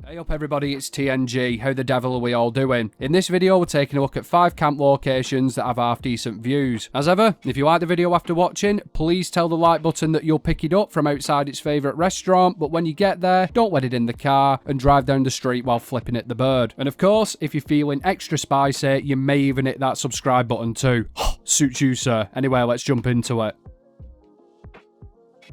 Hey up everybody, it's TNG. How the devil are we all doing? In this video we're taking a look at 5 camp locations that have half decent views. As ever, if you like the video after watching, please tell the like button that you'll pick it up from outside its favourite restaurant, but when you get there, don't let it in the car and drive down the street while flipping at the bird. And of course, if you're feeling extra spicy, you may even hit that subscribe button too. Suits you, sir. Anyway, let's jump into it.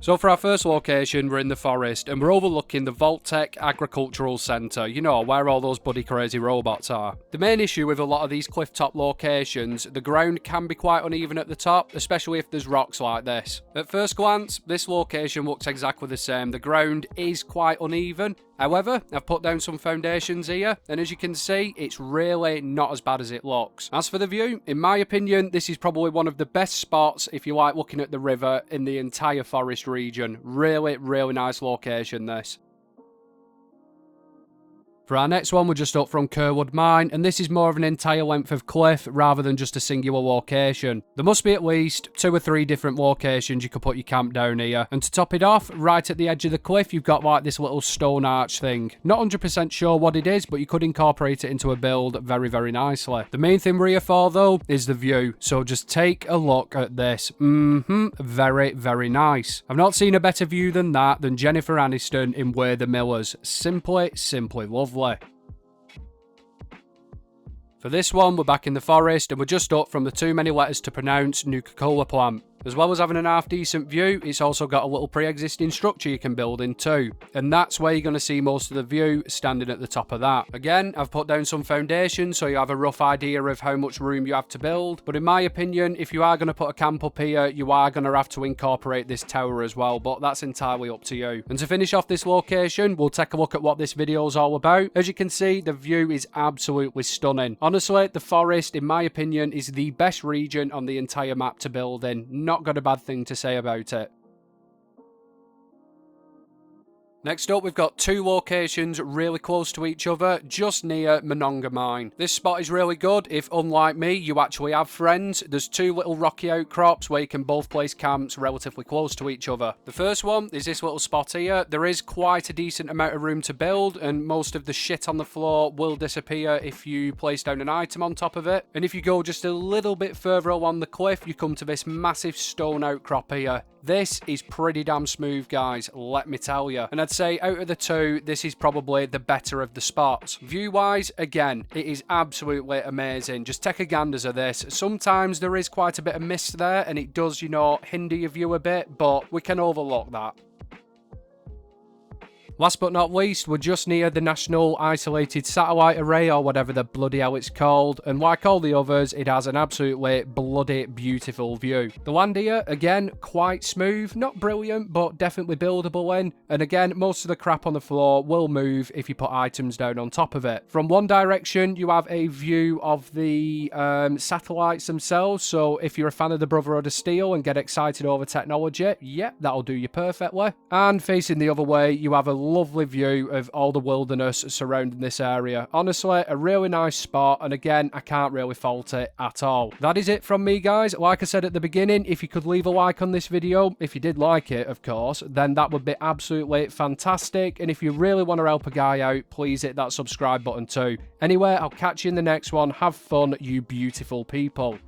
So for our first location, we're in the forest, and we're overlooking the VaultTec Agricultural Centre, you know, where all those bloody crazy robots are. The main issue with a lot of these cliff-top locations, the ground can be quite uneven at the top, especially if there's rocks like this. At first glance, this location looks exactly the same. The ground is quite uneven. However, I've put down some foundations here, and as you can see, it's really not as bad as it looks. As for the view, in my opinion, this is probably one of the best spots if you like looking at the river in the entire forest region. Really, really nice location, this. For our next one, we're just up from Kirkwood Mine, and this is more of an entire length of cliff rather than just a singular location. There must be at least 2 or 3 different locations you could put your camp down here. And to top it off, right at the edge of the cliff, you've got like this little stone arch thing. Not 100% sure what it is, but you could incorporate it into a build very, very nicely. The main thing we're here for, though, is the view. So just take a look at this. Very, very nice. I've not seen a better view than that than Jennifer Aniston in We're the Millers. Simply, simply lovely. For this one, we're back in the forest, and we're just up from the too many letters to pronounce Nuka-Cola plant. As well as having an half-decent view, it's also got a little pre-existing structure you can build in too. And that's where you're going to see most of the view, standing at the top of that. Again, I've put down some foundations so you have a rough idea of how much room you have to build. But in my opinion, if you are going to put a camp up here, you are going to have to incorporate this tower as well. But that's entirely up to you. And to finish off this location, we'll take a look at what this video is all about. As you can see, the view is absolutely stunning. Honestly, the forest, in my opinion, is the best region on the entire map to build in. Not got a bad thing to say about it. Next up, we've got 2 locations really close to each other, just near Monongamine. This spot is really good if, unlike me, you actually have friends. There's 2 little rocky outcrops where you can both place camps relatively close to each other. The first one is this little spot here. There is quite a decent amount of room to build, and most of the shit on the floor will disappear if you place down an item on top of it. And if you go just a little bit further along the cliff, you come to this massive stone outcrop here. This is pretty damn smooth, guys, let me tell you. And I'd say out of the 2, this is probably the better of the spots. View-wise, again, it is absolutely amazing. Just take a gander at this. Sometimes there is quite a bit of mist there, and it does, you know, hinder your view a bit, but we can overlook that. Last but not least, we're just near the National Isolated Satellite Array, or whatever the bloody hell it's called, and like all the others, it has an absolutely bloody beautiful view. The land here, again, quite smooth, not brilliant, but definitely buildable in, and again, most of the crap on the floor will move if you put items down on top of it. From one direction, you have a view of the satellites themselves, so if you're a fan of the Brotherhood of Steel and get excited over technology, yeah, that'll do you perfectly. And facing the other way, you have a lovely view of all the wilderness surrounding this area. Honestly, a really nice spot, and again, I can't really fault it at all. That is it from me, guys. Like I said at the beginning, if you could leave a like on this video, if you did like it, of course, then that would be absolutely fantastic. And if you really want to help a guy out, please hit that subscribe button too. Anyway, I'll catch you in the next one. Have fun, you beautiful people.